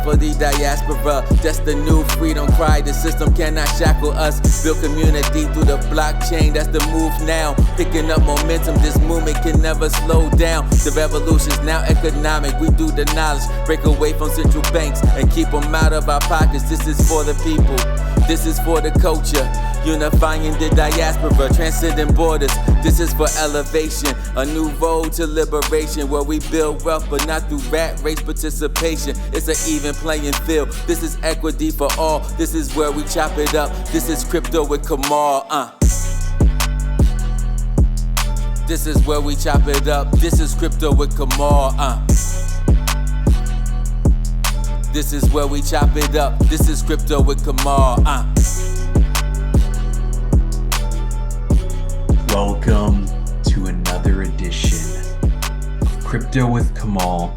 for the diaspora. That's the new freedom cry. The system cannot shackle us. Build community through the blockchain. That's the move now. Picking up momentum. This movement can never slow down. The revolution's now economic. We do the knowledge. Break away from central banks and keep them out of our pockets. This is for the people. This is for the culture. Unifying the diaspora, transcending borders. This is for elevation, a new road to liberation, where we build wealth, but not through rat race participation. It's an even playing field. This is equity for all. This is where we chop it up. This is crypto with Kamal. This is where we chop it up. This is crypto with Kamal. This is where we chop it up. This is crypto with Kamal. Welcome to another edition of Crypto with Kamal.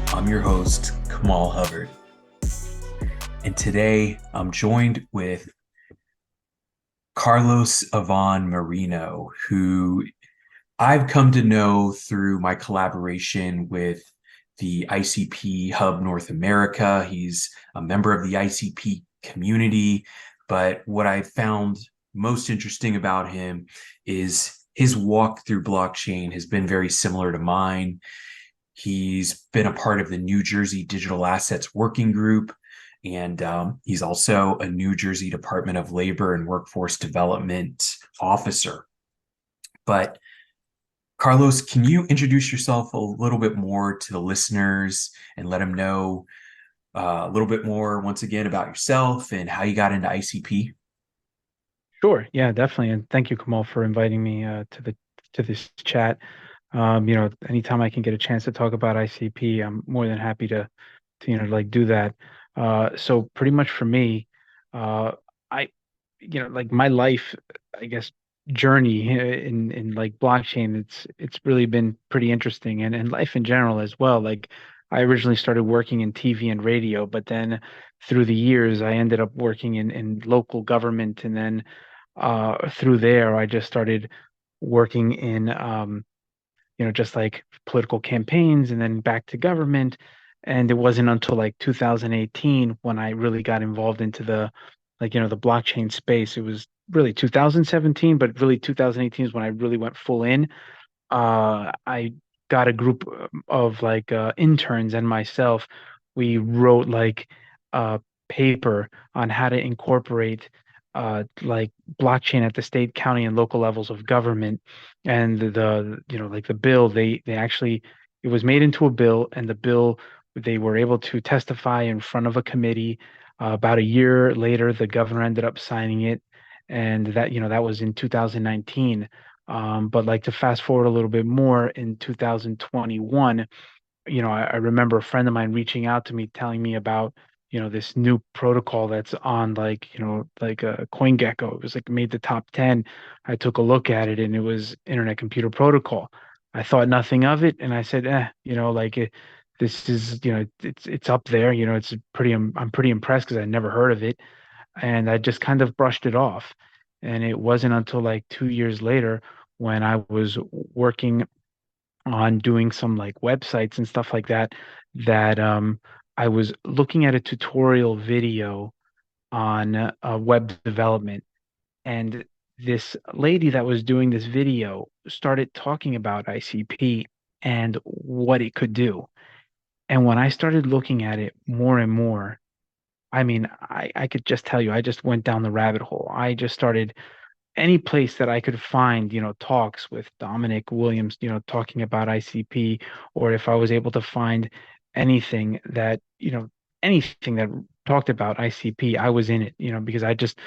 I'm your host, Kamal Hubbard. And today I'm joined with Carlos Ivan Merino, who I've come to know through my collaboration with the ICP.Hub North America. He's a member of the ICP community, but what I found most interesting about him is his walk through blockchain has been very similar to mine. He's been a part of the New Jersey Digital Assets Working Group, and he's also a New Jersey Department of Labor and Workforce Development officer. But Carlos, can you introduce yourself a little bit more to the listeners and let them know a little bit more, once again, about yourself and how you got into ICP? Sure. Yeah, definitely. And thank you, Kamal, for inviting me to this chat. Anytime I can get a chance to talk about ICP, I'm more than happy to do that. So pretty much for me, my life, I guess, journey in like blockchain, it's really been pretty interesting, and life in general as well. Like, I originally started working in TV and radio, but then through the years, I ended up working in local government, and then through there, I just started working in, just like political campaigns, and then back to government. And it wasn't until like 2018 when I really got involved into the blockchain space. It was really 2017, but really 2018 is when I really went full in. I got a group of interns and myself. We wrote like a paper on how to incorporate like blockchain at the state, county, and local levels of government. And the bill, they actually, it was made into a bill, and the bill, they were able to testify in front of a committee. About a year later, the governor ended up signing it, and that was in 2019. But like, to fast forward a little bit more, in 2021, I remember a friend of mine reaching out to me, telling me about this new protocol that's on like a CoinGecko. It was like made the top 10. I took a look at it, and it was Internet Computer Protocol. I thought nothing of it, and I said, this is, it's up there. It's pretty. I'm pretty impressed because I never heard of it, and I just kind of brushed it off. And it wasn't until like 2 years later, when I was working on doing some like websites and stuff like that, that I was looking at a tutorial video on web development, and this lady that was doing this video started talking about ICP and what it could do. And when I started looking at it more and more, I mean, I could just tell you, I just went down the rabbit hole. I just started any place that I could find, talks with Dominic Williams, talking about ICP, or if I was able to find anything that, anything that talked about ICP, I was in it, because I just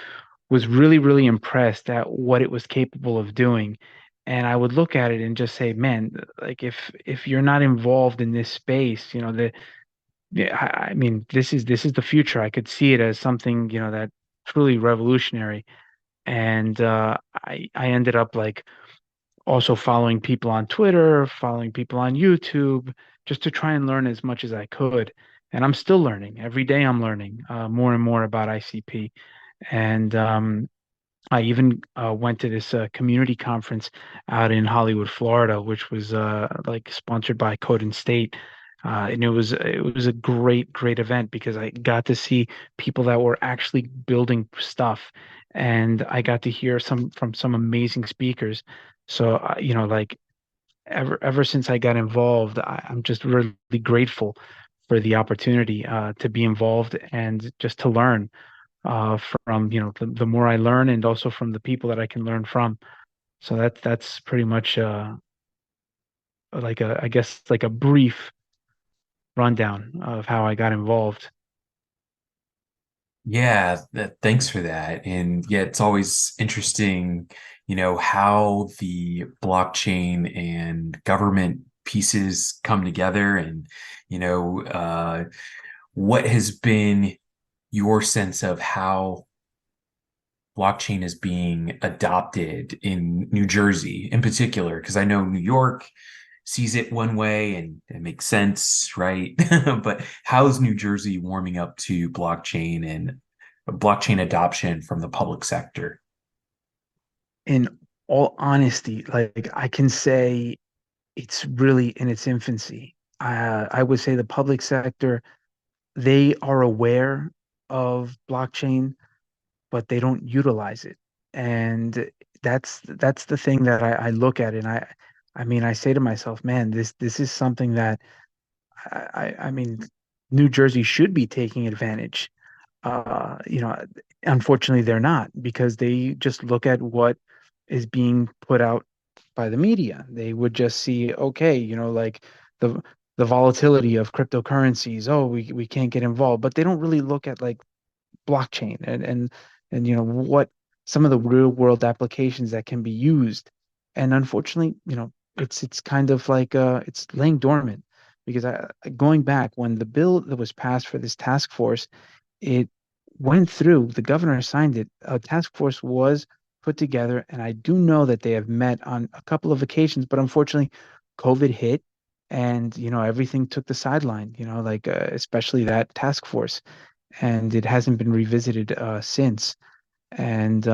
was really, really impressed at what it was capable of doing. And I would look at it and just say, man, like, if you're not involved in this space, yeah, I mean, this is the future. I could see it as something, that truly revolutionary. And I ended up like also following people on Twitter, following people on YouTube, just to try and learn as much as I could. And I'm still learning. Every day I'm learning more and more about ICP. And I even went to this community conference out in Hollywood, Florida, which was like sponsored by Code and State. And it was a great event because I got to see people that were actually building stuff, and I got to hear some amazing speakers. So like ever since I got involved, I'm just really grateful for the opportunity to be involved and just to learn from the more I learn and also from the people that I can learn from. So that's pretty much like a I guess like a brief rundown of how I got involved. Yeah, thanks for that. And yeah, it's always interesting, how the blockchain and government pieces come together and, you know, uh, what has been your sense of how blockchain is being adopted in New Jersey in particular? Because I know New York sees it one way and it makes sense, right? But how's New Jersey warming up to blockchain and blockchain adoption from the public sector? In all honesty, like I can say it's really in its infancy. I would say the public sector, they are aware of blockchain, but they don't utilize it. And that's the thing that I look at, and I mean I say to myself, man, this is something that I mean New Jersey should be taking advantage. Uh, you know, Unfortunately, they're not because they just look at what is being put out by the media. They would just see, okay, like the the volatility of cryptocurrencies. Oh, we can't get involved, but they don't really look at like blockchain and what some of the real world applications that can be used. And unfortunately, it's kind of like it's laying dormant because going back when the bill that was passed for this task force, it went through, the governor signed it, a task force was put together, and I do know that they have met on a couple of occasions, but unfortunately, COVID hit and everything took the sideline, like especially that task force, and it hasn't been revisited since. And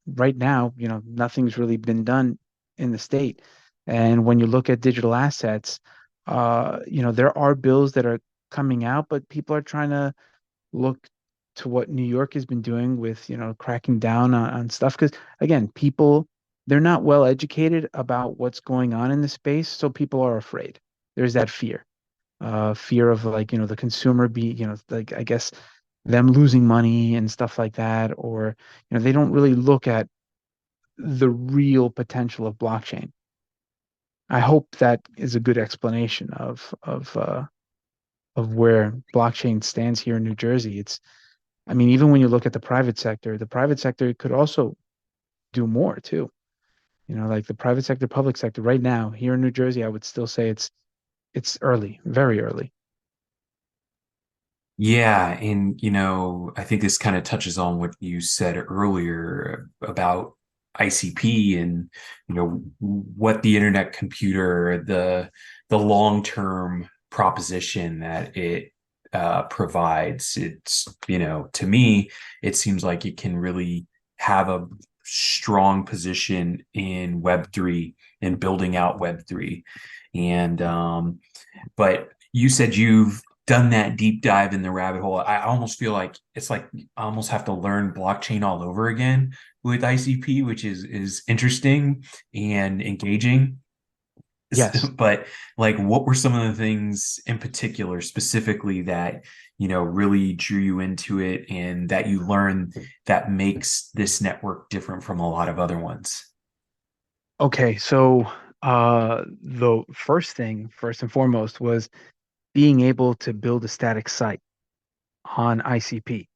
right now, nothing's really been done in the state. And when you look at digital assets, there are bills that are coming out, but people are trying to look to what New York has been doing with, cracking down on stuff. Because again, people, they're not well educated about what's going on in the space, so people are afraid. There's that fear of like, the consumer like I guess them losing money and stuff like that, or they don't really look at the real potential of blockchain. I hope that is a good explanation of where blockchain stands here in New Jersey. I mean, even when you look at the private sector could also do more too. Like the private sector, public sector right now here in New Jersey, I would still say it's early, very early. Yeah, and I think this kind of touches on what you said earlier about ICP and what the internet computer, the long-term proposition that it provides. It's, to me, it seems like it can really have a strong position in Web3 and building out Web3. And but you said you've done that deep dive in the rabbit hole. I almost feel like it's like I almost have to learn blockchain all over again with ICP, which is interesting and engaging. Yes. But like, what were some of the things in particular, specifically that really drew you into it, and that you learned that makes this network different from a lot of other ones? Okay, so the first thing, first and foremost, was being able to build a static site on ICP.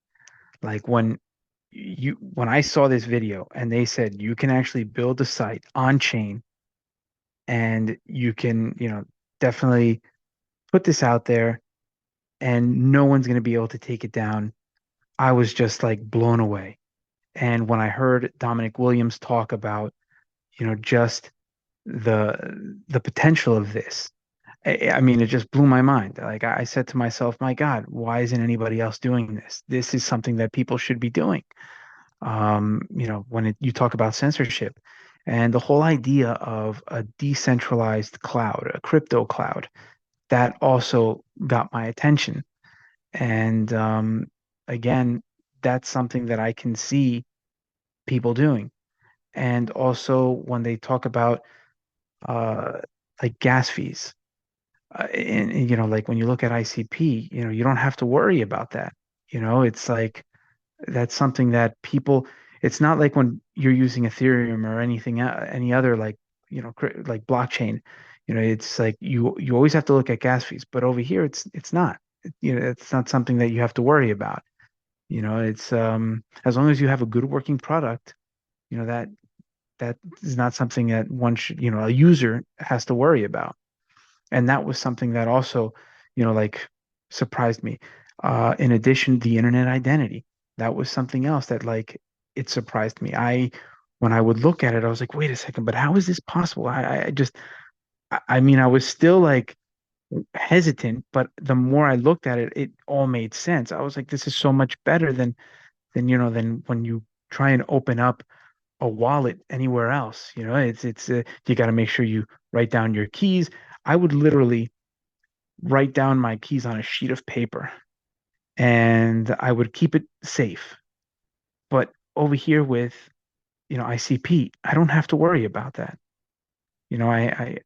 Like when I saw this video and they said you can actually build a site on chain and you can, definitely put this out there and no one's going to be able to take it down. I was just like blown away. And when I heard Dominic Williams talk about, just the potential of this, I mean, it just blew my mind. Like I said to myself, my God, why isn't anybody else doing this? This is something that people should be doing. When you talk about censorship and the whole idea of a decentralized cloud, a crypto cloud, that also got my attention. And again, that's something that I can see people doing. And also when they talk about uh, like gas fees, and like when you look at ICP, you don't have to worry about that. It's like that's something that people. It's not like when you're using Ethereum or any other like like blockchain. It's like you always have to look at gas fees, but over here it's not. It's not something that you have to worry about. It's as long as you have a good working product, that is not something that one should, a user has to worry about. And that was something that also, like surprised me. In addition, the internet identity, that was something else that like it surprised me. When I would look at it, I was like, wait a second, but how is this possible? I just, I mean, I was still like hesitant, but the more I looked at it, it all made sense. I was like, this is so much better than when you try and open up a wallet anywhere else. It's you got to make sure you write down your keys. I would literally write down my keys on a sheet of paper and I would keep it safe. But over here with, ICP, I don't have to worry about that. I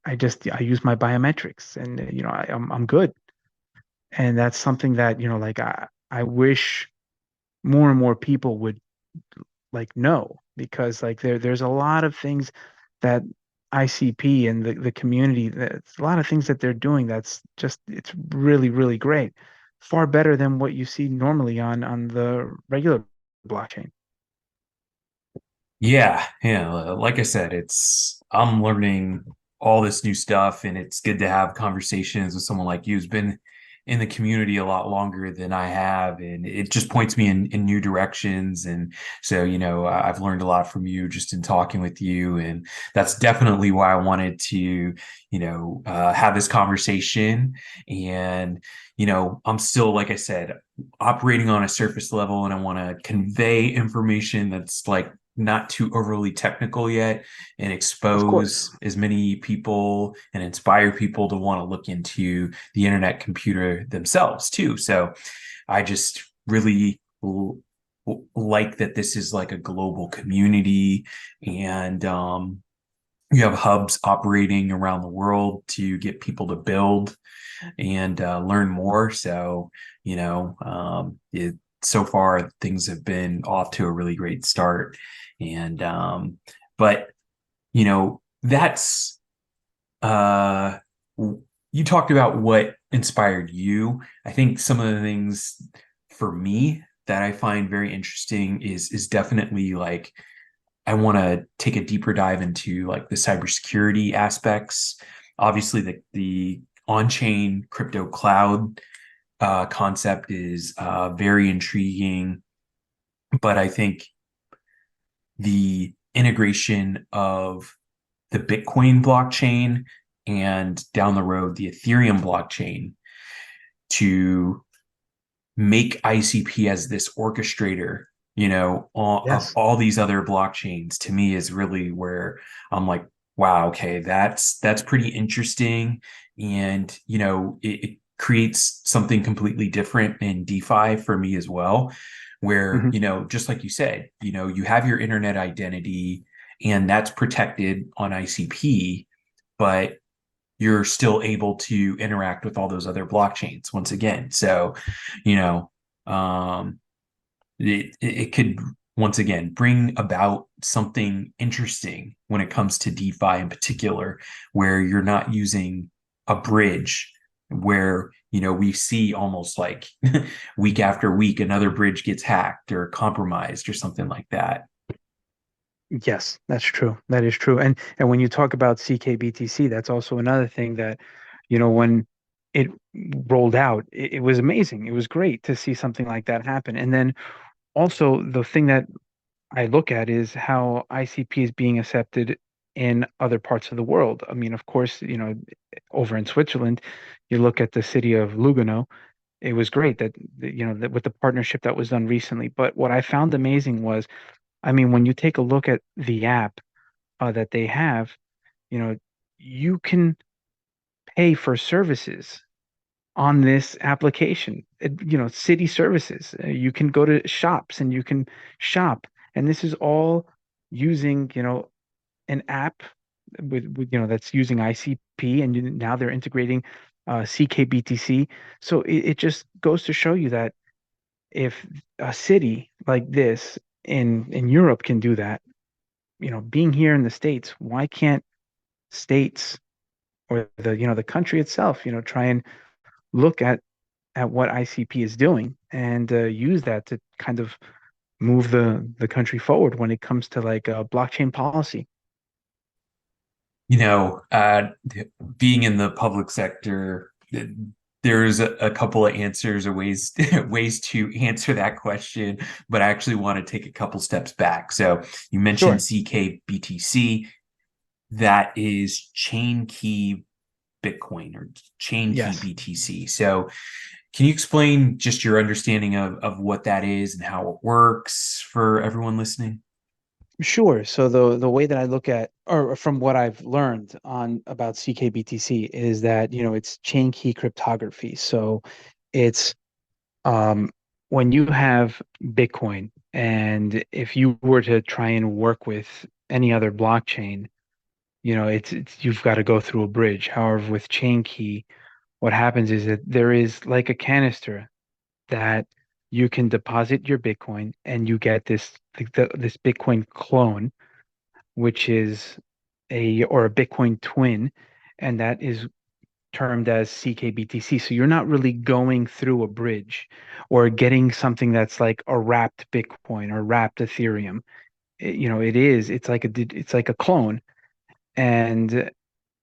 use my biometrics and I'm good. And that's something that, like I wish more and more people would like know because like there's a lot of things that ICP and the community, that's a lot of things that they're doing that's just it's really, really great. Far better than what you see normally on the regular blockchain. Yeah, yeah. Like I said, I'm learning all this new stuff, and it's good to have conversations with someone like you who's been in the community a lot longer than I have, and it just points me in new directions. And so, I've learned a lot from you just in talking with you, and that's definitely why I wanted to, have this conversation. And I'm still, like I said, operating on a surface level, and I want to convey information that's like not too overly technical yet and Of course. expose as many people and inspire people to want to look into the internet computer themselves too. So I just really like that this is like a global community, and you have hubs operating around the world to get people to build and learn more. So, so far things have been off to a really great start. And, but, that's, uh, you talked about what inspired you. I think some of the things for me that I find very interesting is definitely like I want to take a deeper dive into like the cybersecurity aspects. Obviously, the on-chain crypto cloud concept is very intriguing, but I think the integration of the Bitcoin blockchain and down the road the Ethereum blockchain to make ICP as this orchestrator, of Yes. all these other blockchains, to me is really where I'm like, wow, okay, that's pretty interesting. And, it creates something completely different in DeFi for me as well, where, Hmm. just like you said, you have your internet identity and that's protected on ICP, but you're still able to interact with all those other blockchains once again. So, you know, um, it could once again bring about something interesting when it comes to DeFi in particular, where you're not using a bridge where we see almost like week after week another bridge gets hacked or compromised or something like that. Yes, that's true. That is true. And when you talk about CKBTC, that's also another thing that, when it rolled out, it was amazing. It was great to see something like that happen. And then also the thing that I look at is how ICP is being accepted in other parts of the world. I mean, of course, over in Switzerland, you look at the city of Lugano, it was great that with the partnership that was done recently. But what I found amazing was, I mean, when you take a look at the app that they have, you know, you can pay for services. on this application. City services. You can go to shops and you can shop, and this is all using, an app with that's using ICP, and now they're integrating CKBTC. So it just goes to show you that if a city like this in Europe can do that, being here in the States, why can't states or the country itself, try and look at what ICP is doing and use that to kind of move the country forward when it comes to like blockchain policy. You know, being in the public sector, there's a couple of answers or ways ways to answer that question, but I actually want to take a couple steps back. So you mentioned Sure. CKBTC, that is Chainkey Bitcoin or Chainkey Yes. BTC. So can you explain just your understanding of what that is and how it works for everyone listening? Sure. So the way that I look at, or from what I've learned on about CKBTC, is that, it's chain key cryptography. So it's um when you have Bitcoin, and if you were to try and work with any other blockchain, it's you've got to go through a bridge. However, with chain key, what happens is that there is like a canister that you can deposit your Bitcoin, and you get this Bitcoin clone, which is a Bitcoin twin, and that is termed as CKBTC. So you're not really going through a bridge or getting something that's like a wrapped Bitcoin or wrapped Ethereum. It's like a clone. And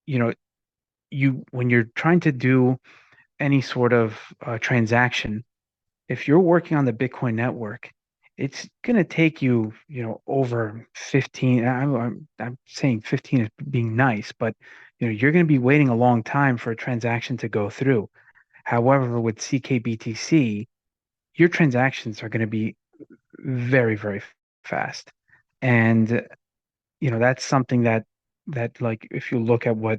you know, you when you're trying to do any sort of transaction, if you're working on the Bitcoin network, it's going to take you, over 15. I'm saying 15 is being nice, but you're going to be waiting a long time for a transaction to go through. However, with CKBTC, your transactions are going to be very, very fast. And that's something that like if you look at what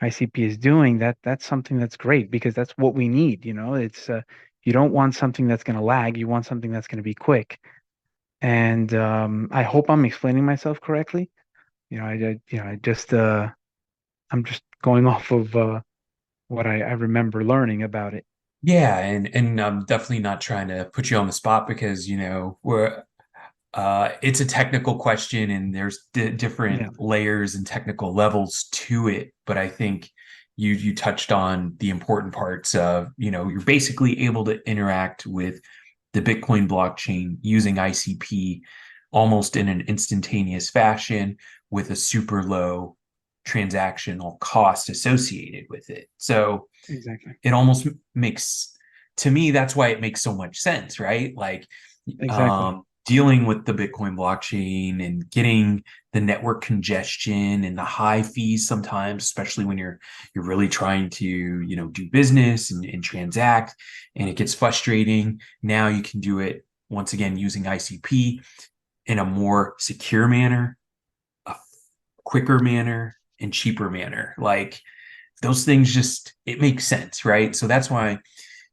ICP is doing, that's something that's great, because that's what we need. It's you don't want something that's going to lag. You want something that's going to be quick. And I hope I'm explaining myself correctly. I just I'm just going off of what I remember learning about it. Yeah, and I'm definitely not trying to put you on the spot because, we're it's a technical question and there's different Yeah, layers and technical levels to it. But I think you touched on the important parts of, you're basically able to interact with the Bitcoin blockchain using ICP almost in an instantaneous fashion with a super low transactional cost associated with it. So exactly. it almost makes, to me, that's why it makes so much sense, right? Like Exactly. dealing with the Bitcoin blockchain and getting the network congestion and the high fees sometimes, especially when you're really trying to, do business and transact, and it gets frustrating. Now you can do it once again using ICP in a more secure manner, a quicker manner, and cheaper manner. Like those things just it makes sense, right? So that's why,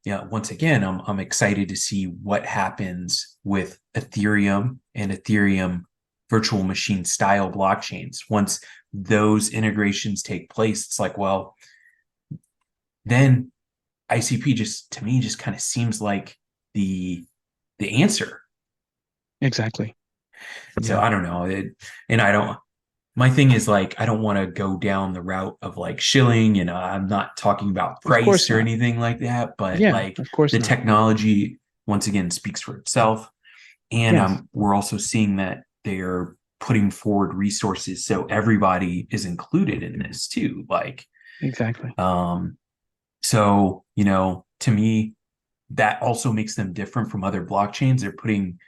once again, I'm excited to see what happens with Ethereum and Ethereum virtual machine style blockchains. Once those integrations take place, it's like, well, then ICP just to me just kind of seems like the answer. Exactly. So Yeah. I don't know. And I don't my thing is like I don't want to go down the route of like shilling, I'm not talking about Of price course or not. anything like that, but Yeah, like of course the not. technology once again speaks for itself. And Yes, we're also seeing that they're putting forward resources so everybody is included in this too. Like exactly. um so to me that also makes them different from other blockchains. They're putting,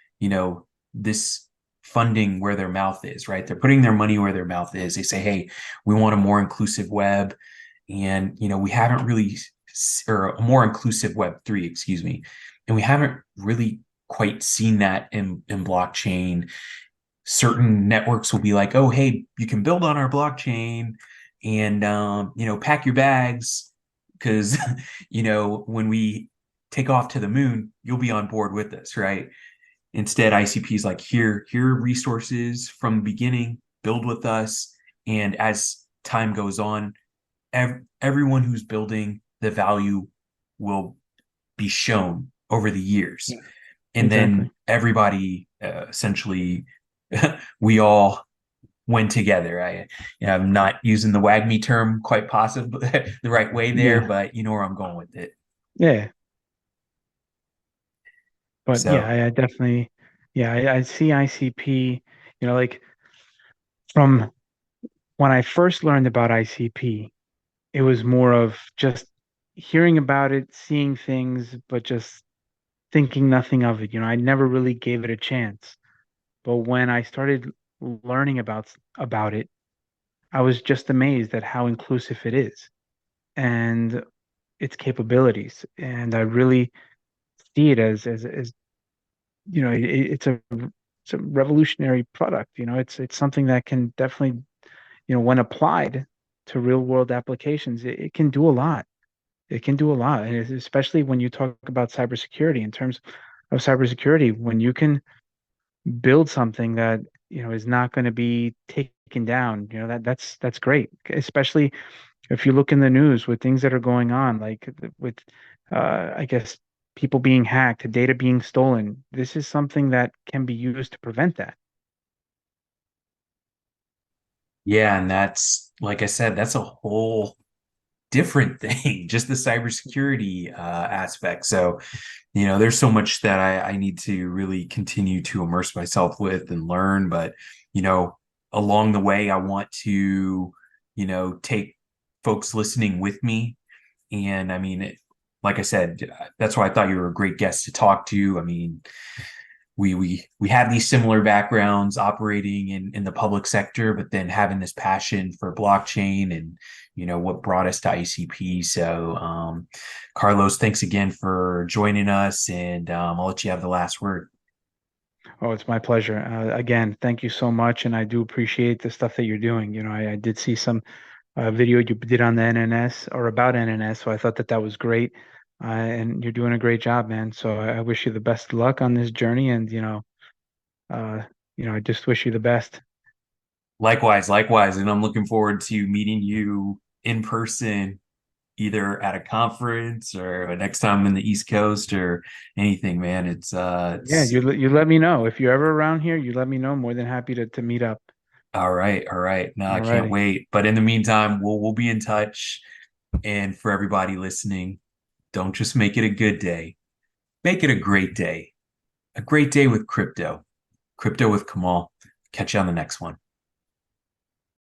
this funding where their mouth is, right? They're putting their money where their mouth is. They say, hey, we want a more inclusive web. And, we haven't really, or a more inclusive web 3, excuse me. And we haven't really quite seen that in blockchain. Certain networks will be like, oh, hey, you can build on our blockchain and, pack your bags because when we take off to the moon, you'll be on board with us, right? Instead, ICP is like, here are resources from the beginning, build with us. And as time goes on, everyone who's building the value will be shown over the years. Yeah, And exactly. then everybody essentially, we all win together. I'm not using the WAGMI term quite possibly the right way there, Yeah. but you know where I'm going with it. Yeah. But yeah, So I definitely, yeah, I see ICP, like from when I first learned about ICP, it was more of just hearing about it, seeing things, but just thinking nothing of it. I never really gave it a chance. But when I started learning about it, I was just amazed at how inclusive it is and its capabilities. And I really see it as it's a revolutionary product. It's something that can definitely, when applied to real world applications, it can do a lot. It can do a lot, and especially when you talk about cybersecurity. In terms of cybersecurity, when you can build something that is not going to be taken down, that's great. Especially if you look in the news with things that are going on, like with I guess people being hacked, data being stolen. This is something that can be used to prevent that. yeah, and that's like I said, that's a whole different thing, just the cybersecurity aspect. So, there's so much that I need to really continue to immerse myself with and learn. But, along the way, I want to, take folks listening with me. And I mean, like I said, that's why I thought you were a great guest to talk to. I mean, we have these similar backgrounds operating in the public sector, but then having this passion for blockchain and what brought us to ICP. So Carlos, thanks again for joining us, and I'll let you have the last word. Oh, it's my pleasure. Again, thank you so much, and I do appreciate the stuff that you're doing. I did see some video you did on the NNS or about NNS, so I thought that was great. And you're doing a great job, man. So I wish you the best of luck on this journey, and uh, I just wish you the best. Likewise, and I'm looking forward to meeting you in person, either at a conference or next time in the East Coast or anything, man. Yeah, It's you let me know if you're ever around here. You let me know. More than happy to meet up. all right. No, I can't Alrighty. wait. But in the meantime, we'll be in touch. And for everybody listening, don't just make it a good day. Make it a great day. A great day with crypto. Crypto with Kamal. Catch you on the next one.